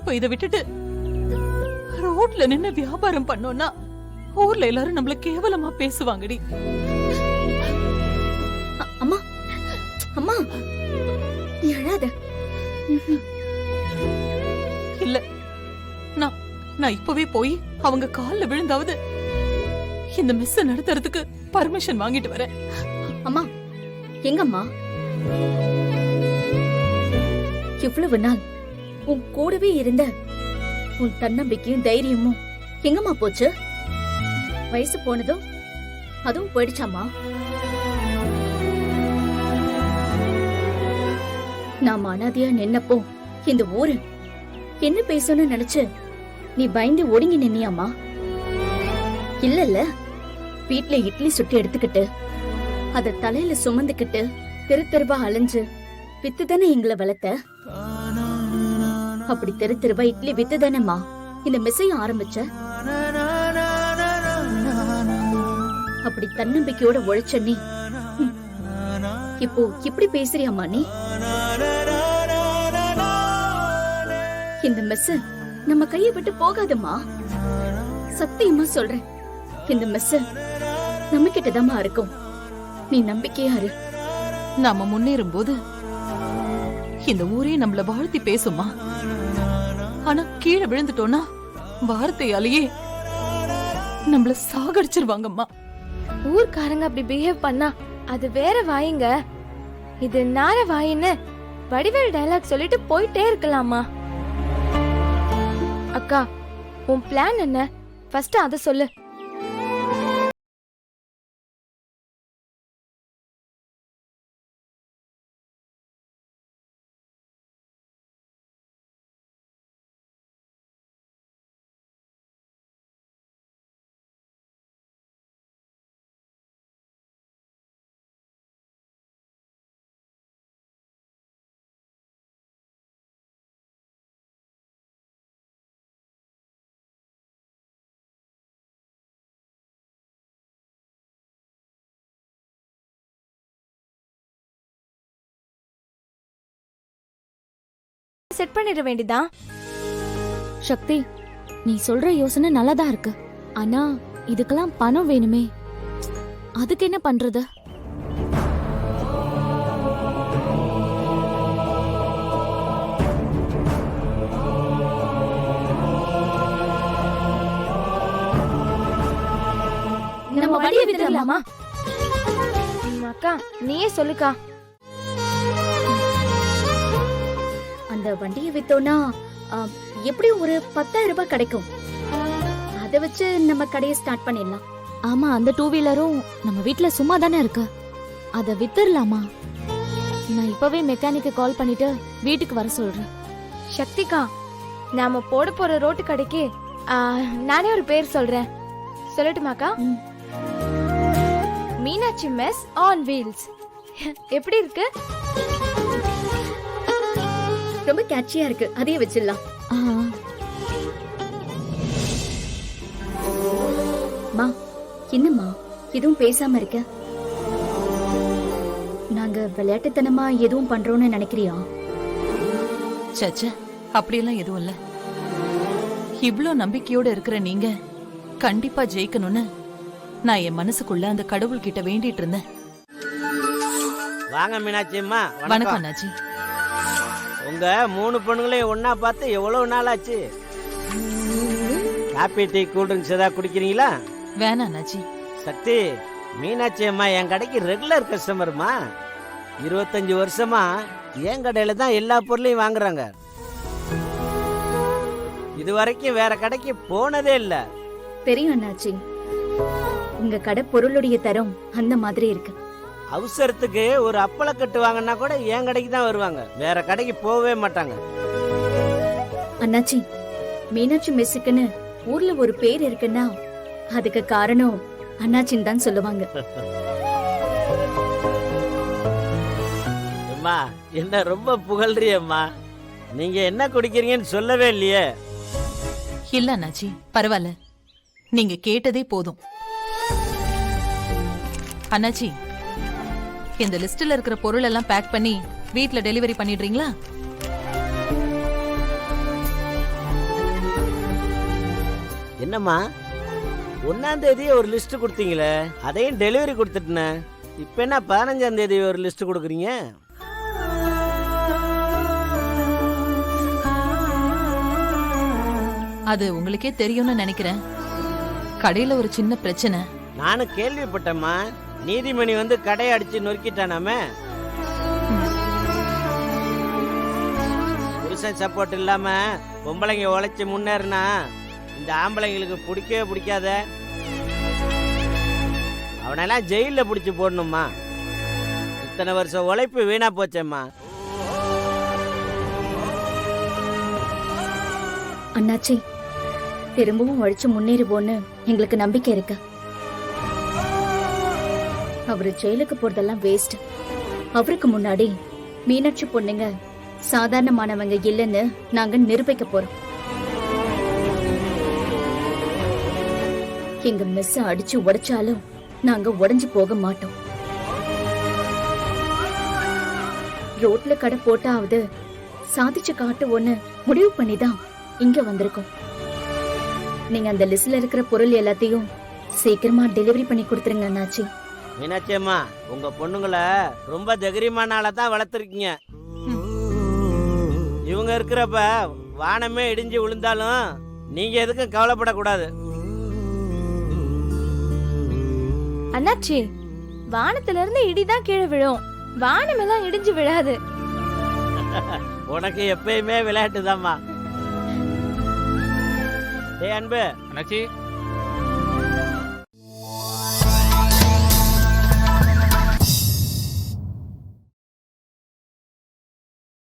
இப்ப இத விட்டுட்டு ரோட்ல நின்னு வியாபாரம் பண்ணோம்னா ஊர்ல எல்லாரும் நம்மள கேவலமா பேசுவாங்கடி. அம்மா அம்மா நீ அழாத. இல்ல, நான் இப்பவே போய் அவங்க கால்ல விழுந்தாவது இந்த மெஸ் நடத்துறதுக்கு பர்மிஷன் வாங்கிட்டு வரேன். அம்மா எங்கம்மா? இவ்வளவு நாள் உன் கூடவே இருந்த உன் தன்னம்பிக்கையும் தைரியமும் எங்கம்மா போச்சு? வயசு போனதும் அதுவும் போயிடுச்சாமா? நான் அனாதையா நின்னப்போ இந்த ஊரு என்ன பேசணும்னு நினைச்சு நீ பயந்து ஒடுங்கி நின்னியாமா? இல்ல வீட்ல இட்லி சுட்டு எடுத்துக்கிட்டு அத தலையில சுமந்துக்கிட்டு தெரு தெருவா அலைஞ்சு வித்து தானே எங்களை வளர்த்த. அப்படி தெரு தெருவா இட்லி வித்து தானேம்மா இந்த மெஸ்ஸையும் ஆரம்பிச்ச. அப்படி தன்னம்பிக்கையோட உழைச்ச நீ இப்போ இப்படி பேசுறியாமா? நீ இந்த மெஸ் நம்ம கையை விட்டு போகாதம்மா. சத்தியமா சொல்றேன், இந்த மெஸ் நம்ம கிட்டதாம்மா இருக்கும். நீ நம்பிக்கையா இரு. நாம முன்னேறும் போது இந்த ஊரே நம்மள வாழ்த்தி பேசுமா. ஆனா கீழே விழுந்துட்டோம்னா வார்த்தையாலேயே நம்மள சாகடிச்சிருவாங்கம்மா. ஊர்க்காரங்க அப்படி பிஹேவ் பண்ணா அது வேற வாயிங்க, இது நார வாயின்னு வடிவேல் டயலாக் சொல்லிட்டு போயிட்டே இருக்கலாமா? அக்கா, உன் பிளான் என்ன? ஃபர்ஸ்ட் அத சொல்லு. செட் பண்ணிட வேண்டியதான். சக்தி, நீ சொல்ற யோசனை நல்லதா இருக்கு. ஆனா இதுக்கெல்லாம் பணம் வேணுமே, அதுக்கு என்ன பண்றது? நம்ம வண்டியை வித்துடலாமா? அக்கா நீயே சொல்லுக்கா. அந்த வண்டியை வித்தோம்னா எப்படியும் ஒரு 10,000 ரூபாய் கிடைக்கும். அத வச்சு நம்ம கடையை ஸ்டார்ட் பண்ணிடலாம். ஆமா, அந்த 2 வீலரும் நம்ம வீட்ல சும்மா தானே இருக்கு, அத வித்துடலாமா? நான் இப்பவே மெக்கானிக்க கால் பண்ணிட்டு வீட்டுக்கு வர சொல்றேன். சக்திகா, நாம போட போற ரோட்டு கடைக்கு நானே ஒரு பேர் சொல்றேன். சொல்லட்டுமாக்கா? Meenakshi mess on wheels. எப்படி இருக்கு? ரொம்ப கேட்சியா இருக்கு, அதையே வச்சிடலாம். மா, என்னம்மா எதுவும் பேசாம இருக்க? நாங்க விளையாட்டுத்தனமா எதுவும் பண்றோம்னு நினைக்கிறியா? சச்ச, அப்படியெல்லாம் எதுவும் இல்ல. இவ்ளோ நம்பிக்கையோட இருக்கிற நீங்க கண்டிப்பா ஜெயிக்கணும்னு நான் என் மனசுக்குள்ள அந்த கடவுள் கிட்ட வேண்டிட்டு இருந்தேன். வாங்க மீனாட்சி அம்மா. வணக்கம் அண்ணாச்சி. உங்க 3 பொண்ணுங்களையும் ஒன்னா பார்த்து எவ்வளவு நாள் ஆச்சு? காபி டீ கூல் ட்ரிங்க்ஸ் ஏதாவது குடிக்கிறீங்களா? வேணாம் அண்ணாச்சி. சக்தி, மீனாட்சி அம்மா என் கடைக்கு ரெகுலர் கஸ்டமர்மா. 25 வருஷமா என் கடையில தான் எல்லா பொருளையும் வாங்குறாங்க. இது வரைக்கும் வேற கடைக்கு போனதே இல்ல. தெரியும் அண்ணாச்சி, உங்க கடை பொருளுடைய தரம் அந்த மாதிரி இருக்கு. அவசரத்துக்கு ஒரு அப்பளை கட்டு வாங்கினா கூட என் கடைக்கு தான் வருவாங்க, வேற கடைக்கு போகவே மாட்டாங்க. அண்ணாச்சி, மீனாட்சி மெஸ்ஸுக்குன்னு ஊர்ல ஒரு பேர் இருக்குன்னா அதுக்கு காரணம் அண்ணாச்சின்னு தான் சொல்லுவாங்க. அம்மா, என்ன ரொம்ப புகழ்றியம்மா. நீங்க என்ன குடிக்கிறீங்கன்னு சொல்லவே இல்லையே. இல்ல அண்ணாச்சி, பரவாயில்ல, நீங்க கேட்டதே போதும். அண்ணாச்சி, இந்த லிஸ்ட்ல இருக்கிற பொருள் எல்லாம் பேக் பண்ணி வீட்ல டெலிவரி பண்ணிடுறீங்களா? என்னம்மா 1ஆம் தேதி ஒரு லிஸ்ட் கொடுத்தீங்களே, அதையும் டெலிவரி கொடுத்துட்டேனே. இப்போ என்ன 15ஆம் தேதி ஒரு லிஸ்ட் கொடுக்குறீங்க? அது உங்களுக்கே தெரியும்னு நினைக்கிறேன். கடையில ஒரு சின்ன பிரச்சனை. நானும் கேள்விப்பட்டேம்மா, நீதிமணி வந்து கடையை அடிச்சு நொறுக்கிட்டானாமே. புருஷன் சப்போர்ட் இல்லாம பொம்பளைங்க உழைச்சி முன்னேறினா இந்த ஆம்பளைங்களுக்கு பிடிக்கவே பிடிக்காத. அவனெல்லாம் ஜெயில பிடிச்சி போடணுமா? இத்தனை வருஷம் உழைப்பு வீணா போச்சேம்மா. அண்ணாச்சி, திரும்பவும் உழைச்சு முன்னேறுவோன்னு எங்களுக்கு நம்பிக்கை இருக்கு. அவரு ஜெயிலுக்கு போறதெல்லாம் வேஸ்ட். அவருக்கு முன்னாடி மீனாட்சி பொண்ணுங்க சாதாரணமானவங்க இல்லைன்னு நாங்க நிரூபிக்க போறோம். எங்க மெஸ் அடிச்சு உடைச்சாலும் நாங்க உடைஞ்சு போக மாட்டோம். ரோட்ல கடை போட்டாவது சாதிச்சு காட்டுவோன்னு முடிவு பண்ணிதான் இங்க வந்திருக்கோம். நீங்க அந்த லிஸ்ட்ல இருக்கிற பொருள் எல்லாத்தையும் சீக்கிரமா டெலிவரி பண்ணி கொடுத்துருங்க அண்ணாச்சி. மீனாட்சி அம்மா, உங்க பொண்ணுங்களை ரொம்ப தைரியமான ஆளா தான் வளர்த்துருக்கீங்க. இவங்க இருக்கிறப்ப வானமே இடிஞ்சு விழுந்தாலும் நீங்க எதுக்கும் கவலைப்படக்கூடாது. அண்ணாச்சி, வானத்துல இருந்து இடிதான் கீழே விழும், வானமெல்லாம் இடிஞ்சு விழாது. உனக்கு எப்பயுமே விளையாட்டு தான்மா. ஏ அன்பு, அண்ணாச்சி